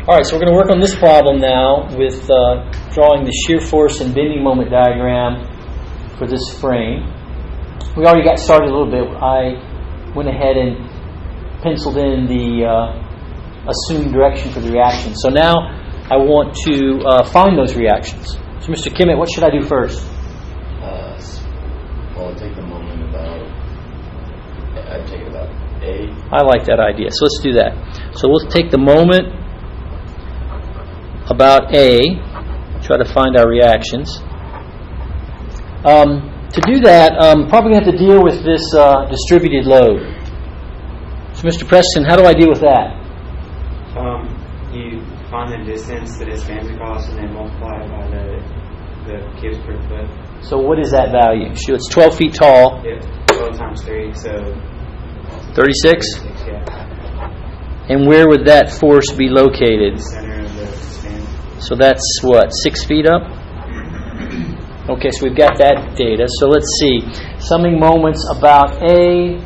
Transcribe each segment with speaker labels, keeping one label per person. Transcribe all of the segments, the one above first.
Speaker 1: All right, so we're going to work on this problem now with drawing the shear force and bending moment diagram for this frame. We already got started a little bit. I went ahead and penciled in the assumed direction for the reaction. So now I want to find those reactions. So Mr. Kimmett, what should I do first?
Speaker 2: Well, I'll take the moment I'd take it about A.
Speaker 1: I like that idea. So let's do that. So we'll take the moment about A, try to find our reactions. To do that, probably going to have to deal with this distributed load. So Mr. Preston, how do I deal with that?
Speaker 3: You find the distance that it spans across and then multiply it by the cubes per foot.
Speaker 1: So what is that value? So it's 12 feet tall.
Speaker 3: Yep, 12 times 3, so
Speaker 1: 36?
Speaker 3: 36, yeah.
Speaker 1: And where would that force be located?
Speaker 3: The center of the span.
Speaker 1: So that's what, 6 feet up? Okay, so we've got that data. So let's see. Summing moments about A.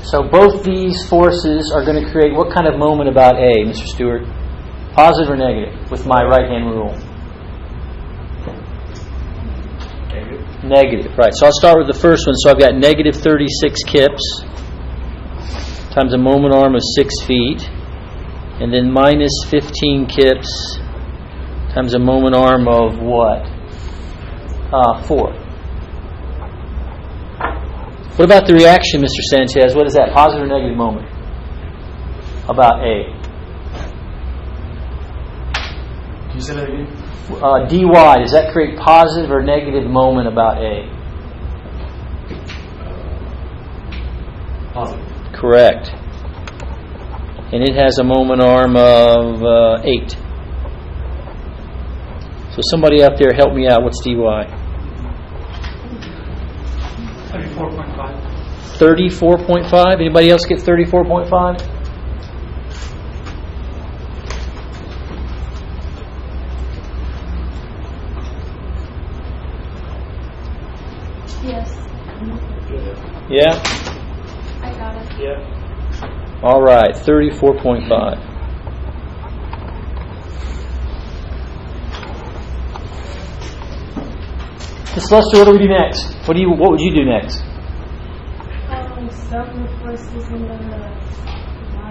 Speaker 1: So both these forces are going to create what kind of moment about A, Mr. Stewart? Positive or negative with my right-hand rule? Negative, right. So I'll start with the first one. So I've got negative 36 kips times a moment arm of 6 feet, and then minus 15 kips times a moment arm of what? 4. What about the reaction, Mr. Sanchez? What is that, positive or negative moment about A?
Speaker 2: Can you say that again?
Speaker 1: dy, does that create positive or negative moment about A?
Speaker 2: Positive.
Speaker 1: Correct. And it has a moment arm of 8. So somebody out there help me out. What's dy?
Speaker 3: 34.5.
Speaker 1: 34.5? Anybody else get 34.5?
Speaker 4: Yes.
Speaker 1: Yeah?
Speaker 4: I got it.
Speaker 3: Yep.
Speaker 1: All right, 34.5. Ms. Lester, what do we do next? What would you do next?
Speaker 4: Sum the forces in the y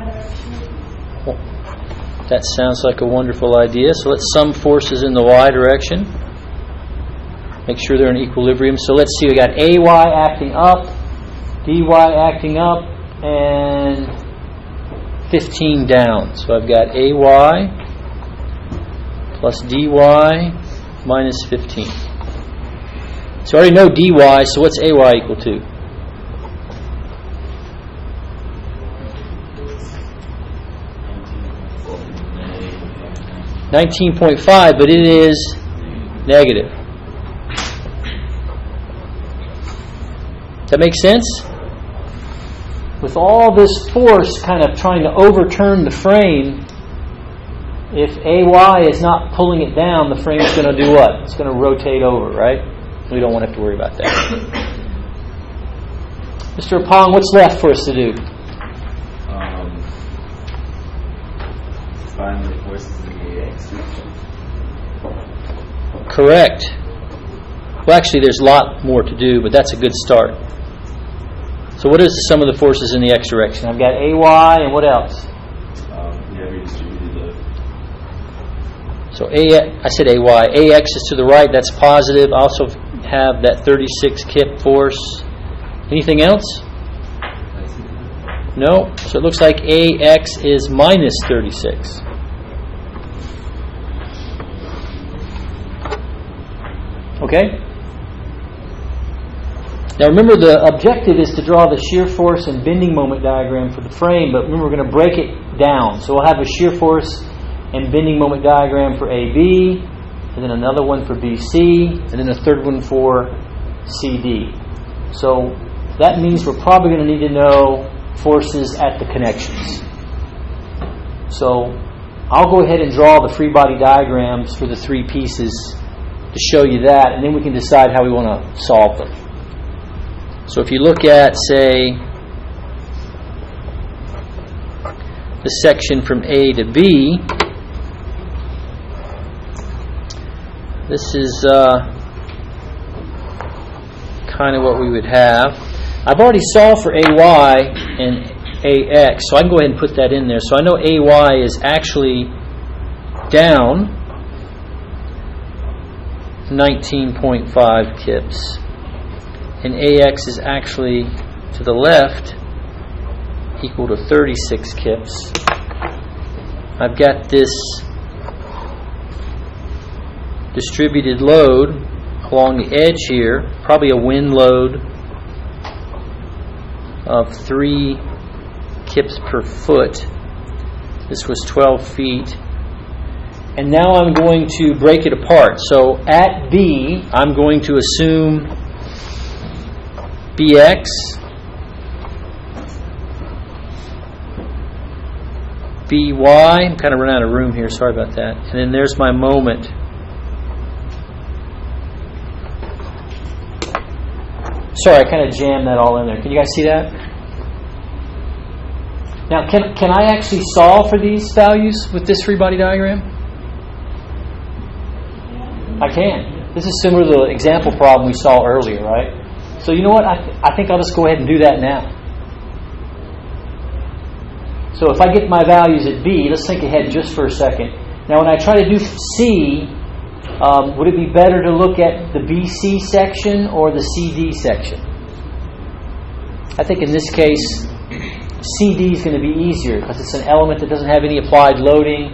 Speaker 4: direction.
Speaker 1: That sounds like a wonderful idea. So let's sum forces in the y direction. Make sure they're in equilibrium. So let's see, we got AY acting up, DY acting up, and 15 down. So I've got AY plus DY minus 15. So I already know DY, so what's AY equal to? $19.5, but it is negative. Does that make sense? With all this force kind of trying to overturn the frame, if AY is not pulling it down, the frame is going to do what? It's going to rotate over, right? We don't want to have to worry about that. Mr. Apong, what's left for us to do?
Speaker 2: Find the forces in the AX direction.
Speaker 1: Correct. Well, actually, there's a lot more to do, but that's a good start. So what is the sum of the forces in the x direction? I've got AY and what else?
Speaker 2: Redistributed load.
Speaker 1: So I said AY. AX is to the right. That's positive. I also have that 36 kip force. Anything else? No. So it looks like AX is minus 36. Okay? Now remember, the objective is to draw the shear force and bending moment diagram for the frame, but remember we're going to break it down. So we'll have a shear force and bending moment diagram for AB, and then another one for BC, and then a third one for CD. So that means we're probably going to need to know forces at the connections. So I'll go ahead and draw the free body diagrams for the three pieces to show you that, and then we can decide how we want to solve them. So if you look at, say, the section from A to B, This is kind of what we would have. I've already solved for AY and AX, so I can go ahead and put that in there. So I know AY is actually down 19.5 kips, and AX is actually to the left equal to 36 kips. I've got this distributed load along the edge here, probably a wind load of 3 kips per foot. This was 12 feet. And now I'm going to break it apart. So at B, I'm going to assume BX, BY, I'm kind of running out of room here, sorry about that. And then there's my moment. Sorry, I kind of jammed that all in there. Can you guys see that? Now, can I actually solve for these values with this free body diagram? I can. This is similar to the example problem we saw earlier, right? So you know what? I think I'll just go ahead and do that now. So if I get my values at B, let's think ahead just for a second. Now when I try to do C, would it be better to look at the BC section or the CD section? I think in this case, CD is going to be easier because it's an element that doesn't have any applied loading,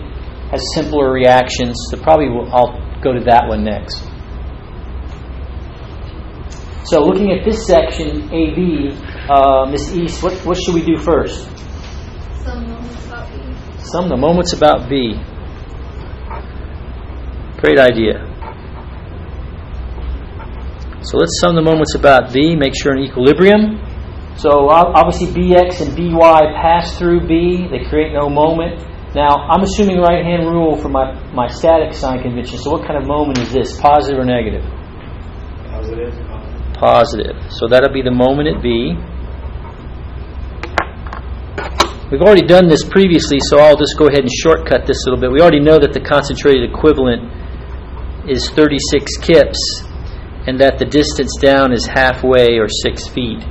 Speaker 1: has simpler reactions. So probably I'll go to that one next. So looking at this section, AB, Miss East, what should we do first?
Speaker 4: Some moments about B.
Speaker 1: Sum the moments about B. Great idea. So let's sum the moments about B, make sure in equilibrium. So obviously BX and BY pass through B, they create no moment. Now I'm assuming right-hand rule for my static sign convention, so what kind of moment is this, positive or negative?
Speaker 3: Positive.
Speaker 1: Positive. So that'll be the moment at B. We've already done this previously, so I'll just go ahead and shortcut this a little bit. We already know that the concentrated equivalent is 36 kips and that the distance down is halfway or 6 feet.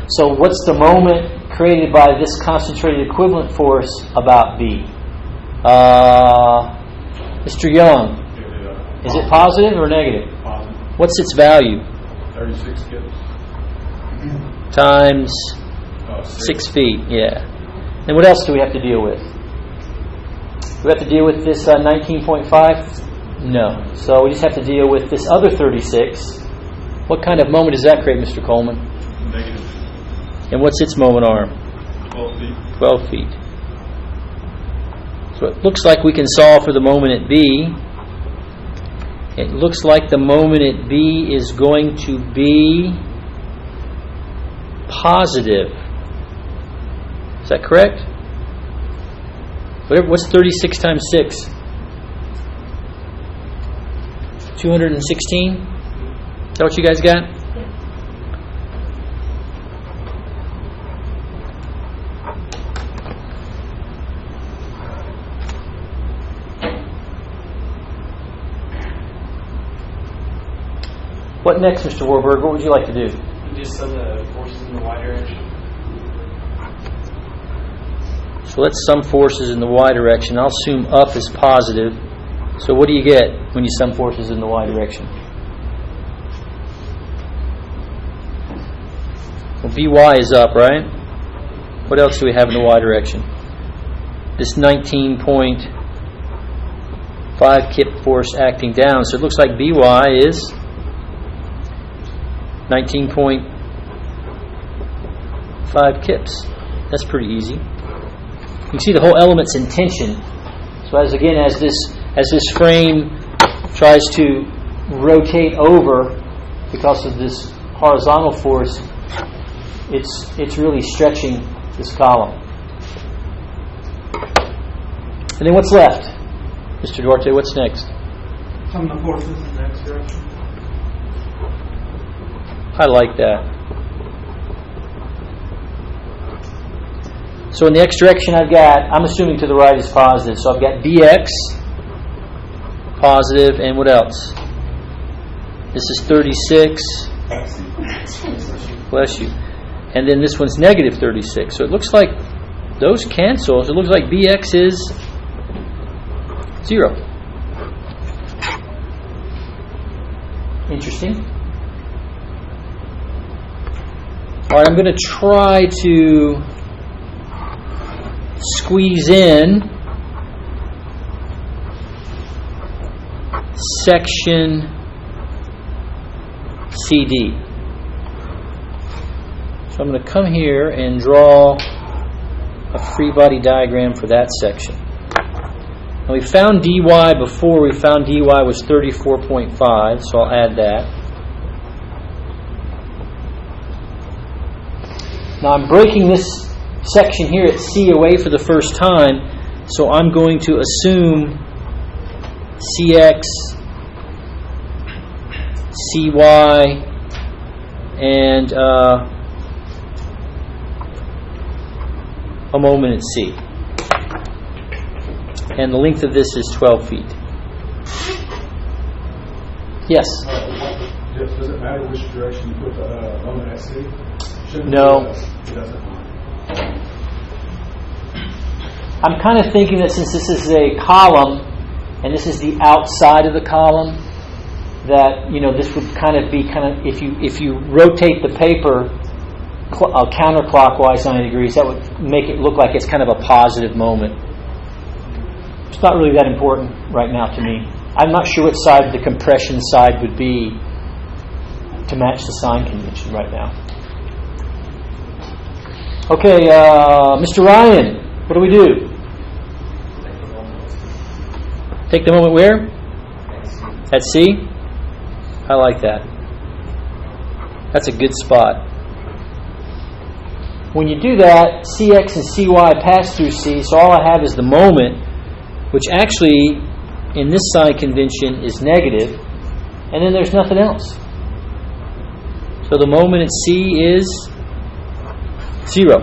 Speaker 1: So what's the moment created by this concentrated equivalent force about B? Mr. Young, is it positive or negative?
Speaker 2: Positive.
Speaker 1: What's its value?
Speaker 2: 36 kips.
Speaker 1: Times 6 feet, yeah. And what else do we have to deal with? Do we have to deal with this 19.5? No. So we just have to deal with this other 36. What kind of moment does that create, Mr. Coleman?
Speaker 2: Negative.
Speaker 1: And what's its moment arm?
Speaker 2: 12 feet.
Speaker 1: 12 feet. So it looks like we can solve for the moment at B. It looks like the moment at B is going to be positive. Is that correct? What's 36 times 6? 216? Is that what you guys got? What next, Mr. Warburg? What would you like to do?
Speaker 3: Just sum the forces in the y direction.
Speaker 1: So let's sum forces in the y direction. I'll assume up is positive. So what do you get when you sum forces in the y direction? Well, By is up, right? What else do we have in the y direction? This 19.5 kip force acting down. So it looks like By is 19.5 kips. That's pretty easy. You can see the whole element's in tension. So as this frame tries to rotate over because of this horizontal force, it's really stretching this column. And then what's left? Mr. Duarte, what's next?
Speaker 5: Sum the forces in the x direction.
Speaker 1: I like that. So in the x direction I'm assuming to the right is positive. So I've got Bx positive, and what else? This is 36. Bless you. And then this one's negative 36. So it looks like those cancel. So it looks like Bx is 0. Interesting. All right, I'm going to try to squeeze in section CD. So I'm going to come here and draw a free body diagram for that section. Now we found dy before. We found dy was 34.5, so I'll add that. Now I'm breaking this section here at C away for the first time, so I'm going to assume Cx, Cy, and a moment at C. And the length of this is 12 feet. Yes?
Speaker 2: Does it matter which direction you put the moment at C?
Speaker 1: No.
Speaker 2: It doesn't.
Speaker 1: I'm kind of thinking that since this is a column and this is the outside of the column, that this would kind of be if you rotate the paper counterclockwise 90 degrees, that would make it look like it's kind of a positive moment. It's not really that important right now to me. I'm not sure what side the compression side would be to match the sign convention right now. Okay, Mr. Ryan, what do we do? Take the moment where? At C? I like that. That's a good spot. When you do that, Cx and Cy pass through C, so all I have is the moment, which actually, in this sign convention, is negative, and then there's nothing else. So the moment at C is 0.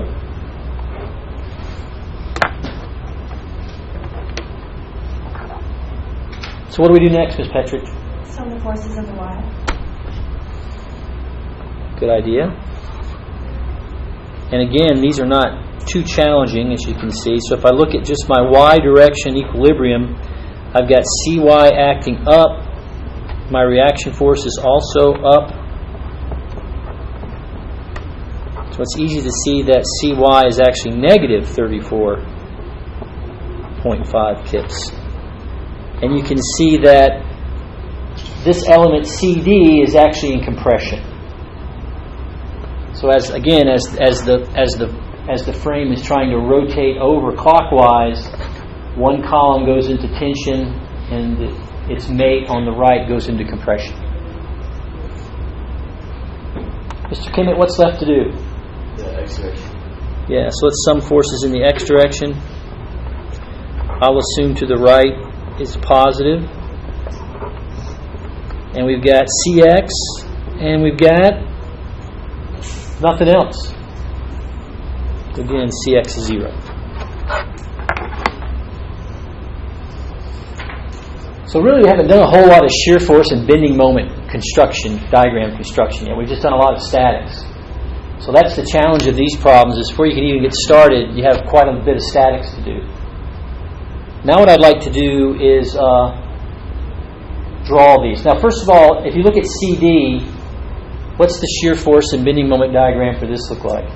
Speaker 1: So what do we do next, Ms. Petrick?
Speaker 4: Sum the forces of the Y.
Speaker 1: Good idea. And again, these are not too challenging, as you can see. So if I look at just my Y direction equilibrium, I've got Cy acting up. My reaction force is also up. So it's easy to see that Cy is actually negative 34.5 kips. And you can see that this element CD is actually in compression. So as the frame is trying to rotate over clockwise, one column goes into tension and its mate on the right goes into compression. Mr. Kimmett, what's left to do?
Speaker 6: The X direction.
Speaker 1: Yeah, so let's sum forces in the X direction. I'll assume to the right is positive. And we've got Cx, and we've got nothing else. Again, Cx is 0. So really we haven't done a whole lot of shear force and bending moment diagram construction yet. We've just done a lot of statics. So that's the challenge of these problems, is before you can even get started, you have quite a bit of statics to do. Now what I'd like to do is draw these. Now first of all, if you look at CD, what's the shear force and bending moment diagram for this look like?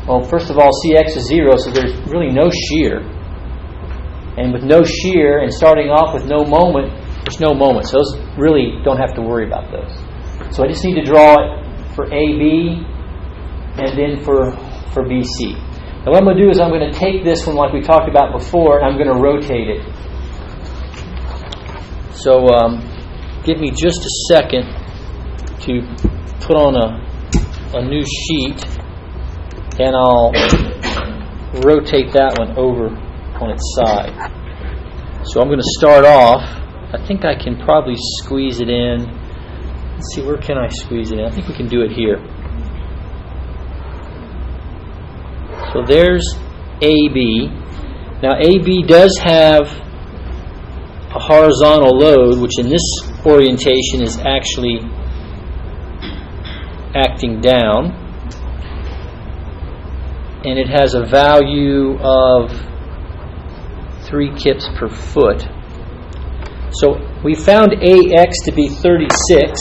Speaker 1: Well, first of all, Cx is 0, so there's really no shear. And with no shear and starting off with no moment, there's no moment. So those really don't have to worry about those. So I just need to draw it for AB and then for BC. Now what I'm going to do is I'm going to take this one like we talked about before and I'm going to rotate it. So give me just a second to put on a new sheet and I'll rotate that one over on its side. So I'm going to start off. I think I can probably squeeze it in. Let's see, where can I squeeze it in? I think we can do it here. So there's AB. Now AB does have a horizontal load, which in this orientation is actually acting down, and it has a value of 3 kips per foot. So we found AX to be 36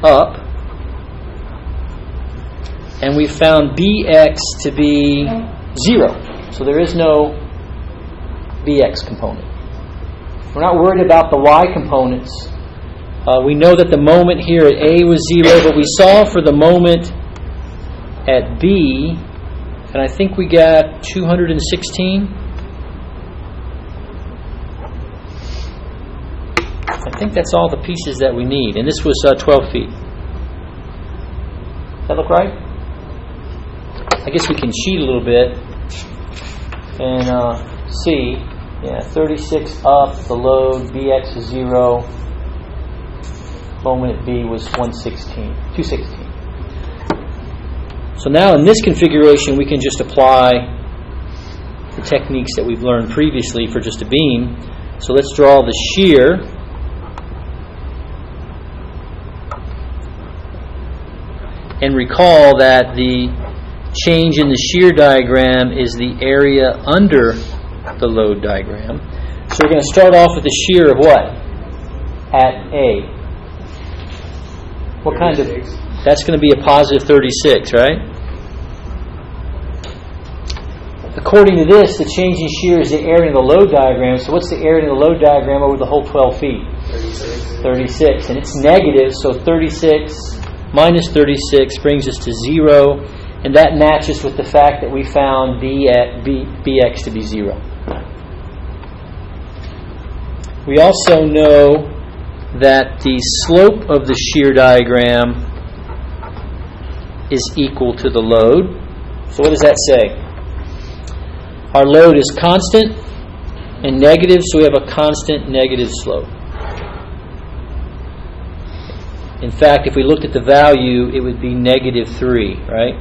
Speaker 1: up, and we found BX to be 0. So there is no BX component. We're not worried about the Y components. We know that the moment here at A was 0, but we saw for the moment at B, and I think we got 216. I think that's all the pieces that we need, and this was 12 feet. Does that look right? I guess we can cheat a little bit and see. Yeah, 36 up, the load, BX is 0. Moment at B was 216. So now in this configuration, we can just apply the techniques that we've learned previously for just a beam. So let's draw the shear. And recall that the change in the shear diagram is the area under the load diagram. So we're going to start off with the shear of what? At A. What kind of? That's going to be a positive 36, right? According to this, the change in shear is the area in the load diagram. So what's the area in the load diagram over the whole 12 feet? 36. And it's negative, so 36 minus 36 brings us to 0. And that matches with the fact that we found BX to be 0. We also know that the slope of the shear diagram is equal to the load. So what does that say? Our load is constant and negative, so we have a constant negative slope. In fact, if we looked at the value, it would be negative 3, right?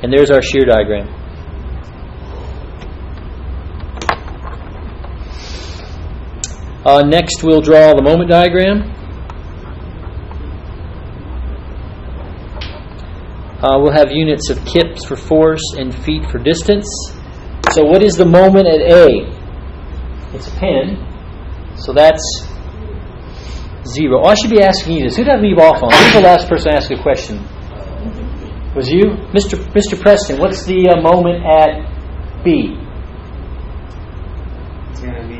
Speaker 1: And there's our shear diagram. Next, we'll draw the moment diagram. We'll have units of kips for force and feet for distance. So what is the moment at A? It's a pin. So that's 0. Oh, I should be asking you this. Who did I leave off on? Who's the last person to ask a question? Was you? Mr. Preston, what's the moment at B?
Speaker 3: It's going to be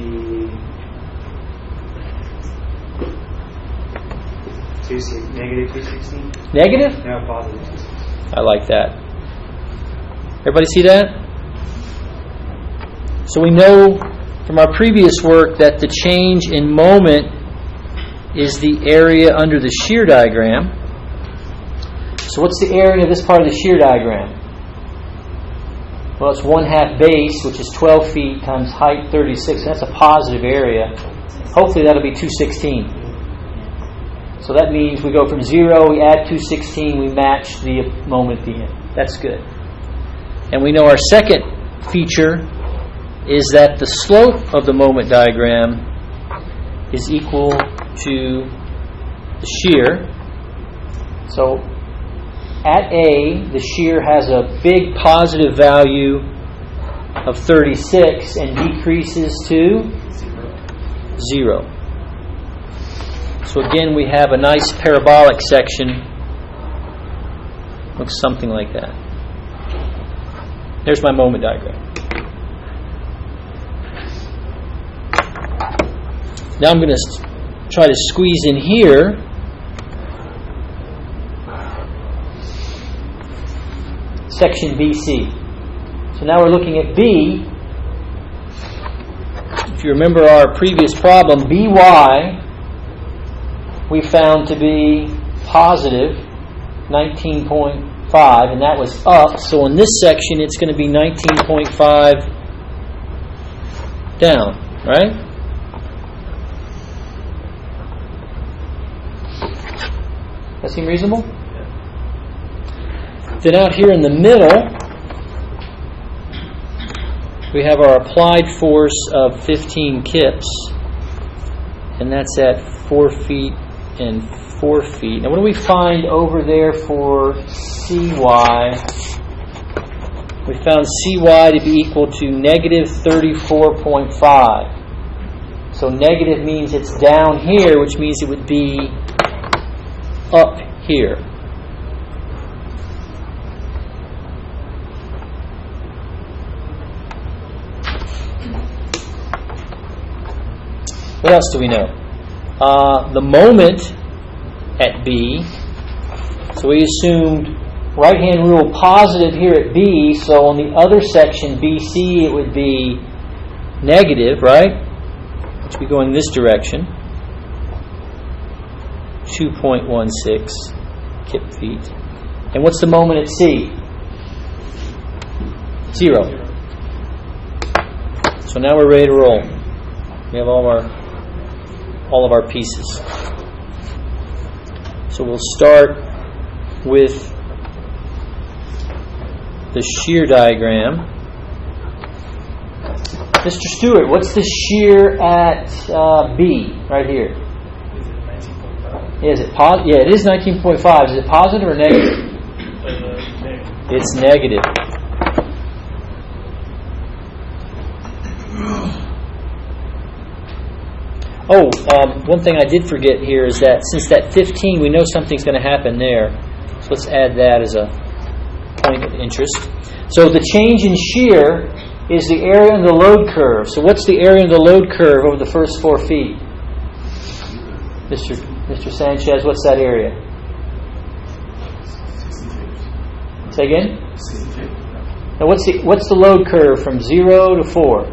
Speaker 3: negative 216.
Speaker 1: Negative?
Speaker 3: No, positive 216.
Speaker 1: I like that. Everybody see that? So we know from our previous work that the change in moment is the area under the shear diagram. So what's the area of this part of the shear diagram? Well, it's 1/2 base, which is 12 feet times height 36. That's a positive area. Hopefully that'll be 216. So that means we go from 0, we add 216, we match the moment at the end. That's good. And we know our second feature is that the slope of the moment diagram is equal to the shear. So at A, the shear has a big positive value of 36 and decreases to 0. So again, we have a nice parabolic section. Looks something like that. There's my moment diagram. Now I'm going to try to squeeze in here section BC. So now we're looking at B. If you remember our previous problem, BY we found to be positive 19.5, and that was up. So in this section, it's going to be 19.5 down, right? That seem reasonable? Then out here in the middle, we have our applied force of 15 kips, and that's at 4 feet and 4 feet. Now what do we find over there for CY? We found CY to be equal to negative 34.5. So negative means it's down here, which means it would be up here. What else do we know? The moment at B, so we assumed right-hand rule positive here at B, so on the other section, BC, it would be negative, right? Which would be going this direction. 2.16 kip feet. And what's the moment at C? 0. So now we're ready to roll. We have all of our pieces. So we'll start with the shear diagram. Mr. Stewart, what's the shear at B right here? Is it positive? Yeah, it is 19.5. Is it positive or negative? It's negative. Oh, one thing I did forget here is that since that 15, we know something's going to happen there. So let's add that as a point of interest. So the change in shear is the area under the load curve. So what's the area under the load curve over the first 4 feet? Mr. Sanchez, what's that area? Say again? Now what's the load curve from 0 to 4?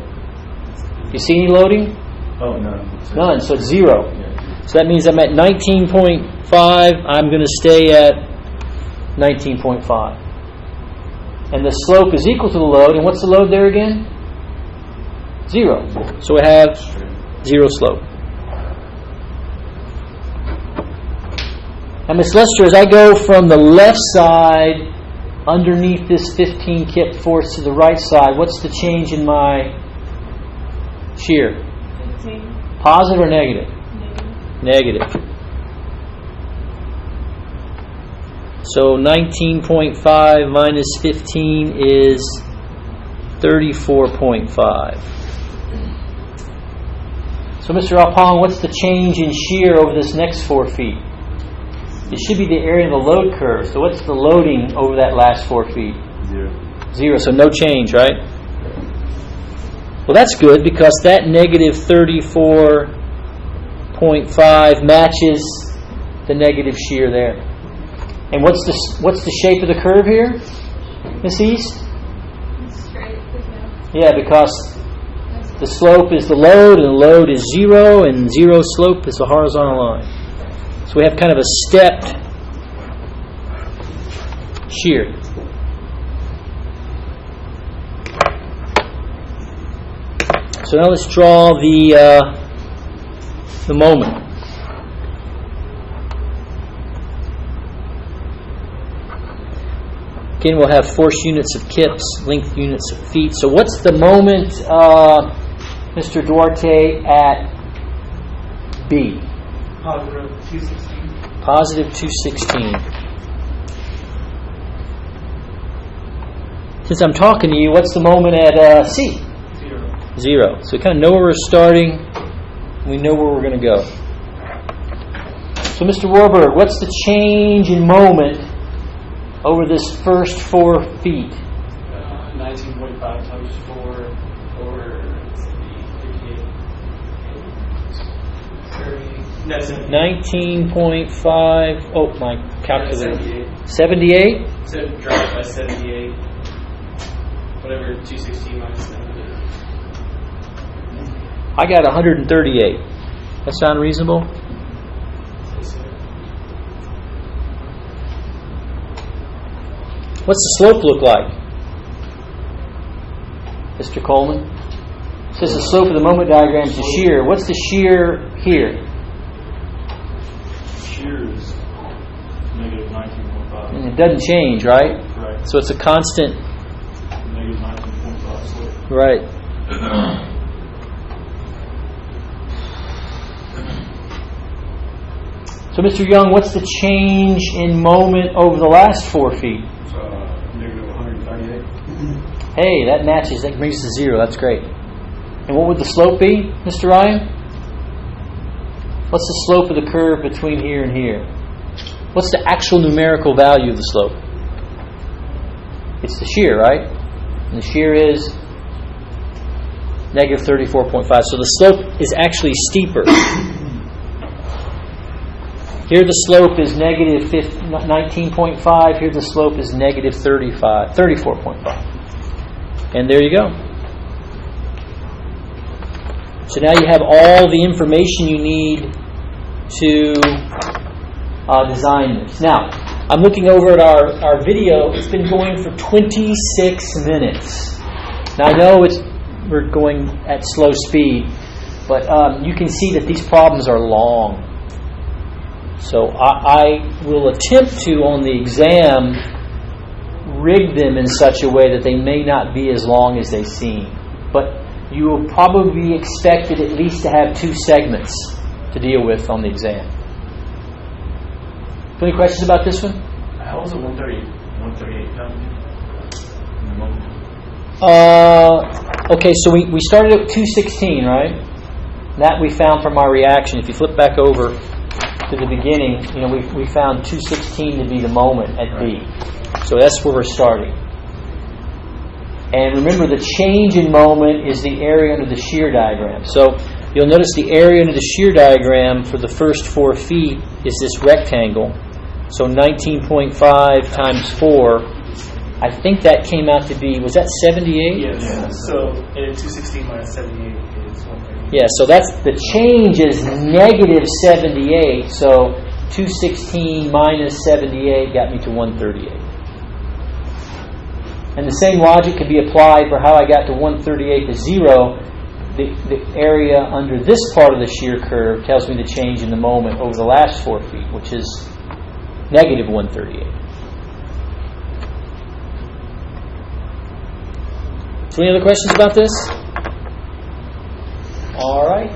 Speaker 1: You see any loading?
Speaker 2: Oh, no.
Speaker 1: None, so it's 0. So that means I'm at 19.5. I'm going to stay at 19.5. And the slope is equal to the load. And what's the load there again? 0. So we have 0 slope. Now, Ms. Lester, as I go from the left side underneath this 15 kip force to the right side, what's the change in my shear?
Speaker 4: 15.
Speaker 1: Positive or negative? Negative. So 19.5 minus 15 is 34.5. So Mr. Alpong, what's the change in shear over this next 4 feet? It should be the area of the load curve. So what's the loading over that last 4 feet? 0. So no change, right? Well, that's good because that negative 34.5 matches the negative shear there. And what's the shape of the curve here, Miss East?
Speaker 4: Straight.
Speaker 1: Yeah, because the slope is the load, and the load is 0, and 0 slope is the horizontal line. So we have kind of a stepped shear. So now let's draw the moment. Again, we'll have force units of kips, length units of feet. So what's the moment, Mr. Duarte, at B?
Speaker 5: Positive 216.
Speaker 1: Positive 216. Since I'm talking to you, what's the moment at C? 0. So we kind of know where we're starting. We know where we're going to go. So Mr. Warburg, what's the change in moment over this first 4 feet?
Speaker 5: 19.5 times 4 or 58.
Speaker 1: 19.5. Oh, my calculator. 78?
Speaker 5: So drop by 78. Whatever 216 minus 78.
Speaker 1: I got 138. That sound reasonable? What's the slope look like, Mr. Coleman? It says the slope of the moment diagram is the shear. What's the shear here?
Speaker 2: Shear is negative 19.5.
Speaker 1: And it doesn't change, right?
Speaker 2: Correct.
Speaker 1: So it's a constant.
Speaker 2: Negative 19.5 slope.
Speaker 1: Right. So, Mr. Young, what's the change in moment over the last 4 feet?
Speaker 2: It's negative 138.
Speaker 1: Hey, that matches. That brings us to 0. That's great. And what would the slope be, Mr. Ryan? What's the slope of the curve between here and here? What's the actual numerical value of the slope? It's the shear, right? And the shear is negative 34.5. So the slope is actually steeper. Here the slope is negative 19.5. Here the slope is negative 34.5. And there you go. So now you have all the information you need to design this. Now, I'm looking over at our video. It's been going for 26 minutes. Now I know we're going at slow speed, but you can see that these problems are long. So I will attempt to, on the exam, rig them in such a way that they may not be as long as they seem. But you will probably be expected at least to have 2 segments to deal with on the exam. Any questions about this one?
Speaker 5: How was it 138
Speaker 1: Okay, so we started at 216, right? That we found from our reaction. If you flip back over to the beginning, we found 216 to be the moment at B. So that's where we're starting. And remember, the change in moment is the area under the shear diagram. So you'll notice the area under the shear diagram for the first 4 feet is this rectangle. So 19.5 times 4, I think that came out to be, was that 78?
Speaker 5: Yes. Yeah. So, and 216 minus 78 is 138.
Speaker 1: Yeah, so that's the change is negative 78. So 216 minus 78 got me to 138. And the same logic could be applied for how I got to 138 to 0. The area under this part of the shear curve tells me the change in the moment over the last 4 feet, which is negative 138. So any other questions about this? All right.